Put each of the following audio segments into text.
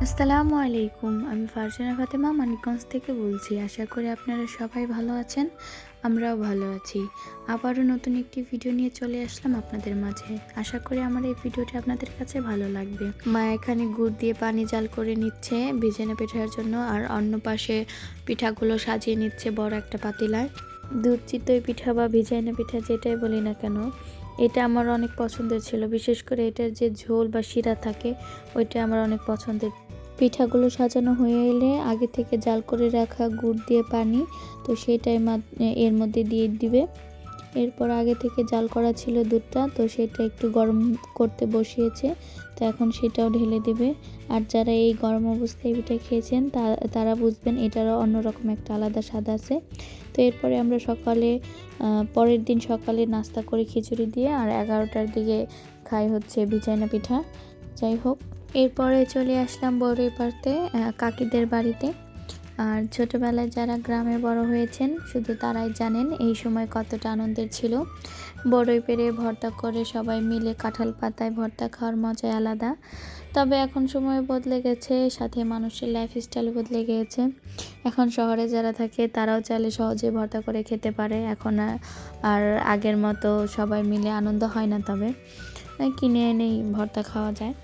আসসালামু আলাইকুম। আমি ফারজানা ফাতেমা মানিকগঞ্জ থেকে বলছি। আশা করি আপনারা সবাই ভালো আছেন, আমরাও ভালো আছি। আবারও নতুন একটি ভিডিও নিয়ে চলে আসলাম আপনাদের মাঝে। আশা করি আমার এই ভিডিওটি আপনাদের কাছে ভালো লাগবে। মা এখানে গুড় দিয়ে পানি জাল করে নিচ্ছে ভিজেনা পিঠার জন্য, আর অন্য পাশে পিঠাগুলো সাজিয়ে নিচ্ছে বড় একটা পাতিলায়। দুধ চিতই পিঠা বা ভিজাইনা পিঠা যেটাই বলি না কেন, এটা আমার অনেক পছন্দের ছিল। বিশেষ করে এটার যে ঝোল বা শিরা থাকে ওইটা আমার অনেক পছন্দের। পিঠাগুলো সাজানো হয়ে এলে আগে থেকে জাল করে রাখা গুড় দিয়ে পানি, তো সেটাই এর মধ্যে দিয়ে দিবে। এরপর আগে থেকে জাল করা ছিল দুধটা, তো সেটা একটু গরম করতে বসিয়েছে, তো এখন সেটাও ঢেলে দিবে। আর যারা এই গরম অবস্থায় পিঠা খেয়েছেন তারা বুঝবেন এটারও অন্যরকম একটা আলাদা স্বাদ আছে। তো এরপরে আমরা পরের দিন সকালে নাস্তা করে খিচুড়ি দিয়ে, আর 11টার দিকে খাই হচ্ছে ভিজাইনা পিঠা। যাই হোক, এরপরে চলে আসলাম বড়ই পাড়তে কাকিদের বাড়িতে। আর ছোটবেলায় যারা গ্রামে বড় হয়েছেন শুধু তারাই জানেন এই সময় কতটা আনন্দের ছিল। বড়ই পেড়ে ভর্তা করে সবাই মিলে কাঁঠাল পাতায় ভর্তা খাওয়ার মজাই আলাদা। তবে এখন সময় বদলে গেছে, সাথে মানুষের লাইফস্টাইল বদলে গিয়েছে। এখন শহরে যারা থাকে তারাও চাইলে সহজে ভর্তা করে খেতে পারে। এখন আর আগের মতো সবাই মিলে আনন্দ হয় না, তবে কিনে এনেই ভর্তা খাওয়া যায়।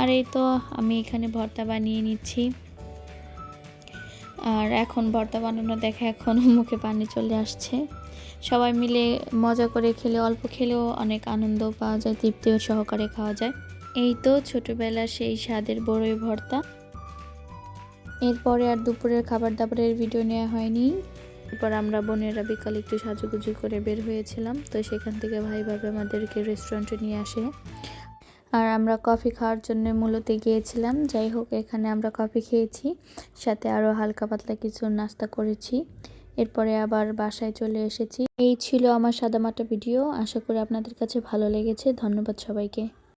আর এই তো আমি এখানে ভর্তা বানিয়ে নিচ্ছি। আর এখন ভর্তা বানানো দেখে এখন মুখে পানি চলে আসছে। সবাই মিলে মজা করে খেলে, অল্প খেলেও অনেক আনন্দ পাওয়া যায়, তৃপ্তিও সহকারে খাওয়া যায়। এই তো ছোটবেলার সেই স্বাদের বড়ই ভর্তা। এরপরে আর দুপুরের খাবার দাবারের ভিডিও নেওয়া হয়নি। এরপর আমরা বোনেরা বিকালে একটু সাজুগুজু করে বের হয়েছিলাম, তো সেখান থেকে ভাই ভাবে আমাদেরকে রেস্টুরেন্টে নিয়ে আসে। আর আমরা কফি খাওয়ার জন্য মূলত গিয়েছিলাম। যাই হোক, এখানে আমরা কফি খেয়েছি, সাথে আরও হালকা পাতলা কিছু নাস্তা করেছি। এরপরে আবার বাসায় চলে এসেছি। এই ছিল আমার সাদামাটা ভিডিও। আশা করি আপনাদের কাছে ভালো লেগেছে। ধন্যবাদ সবাইকে।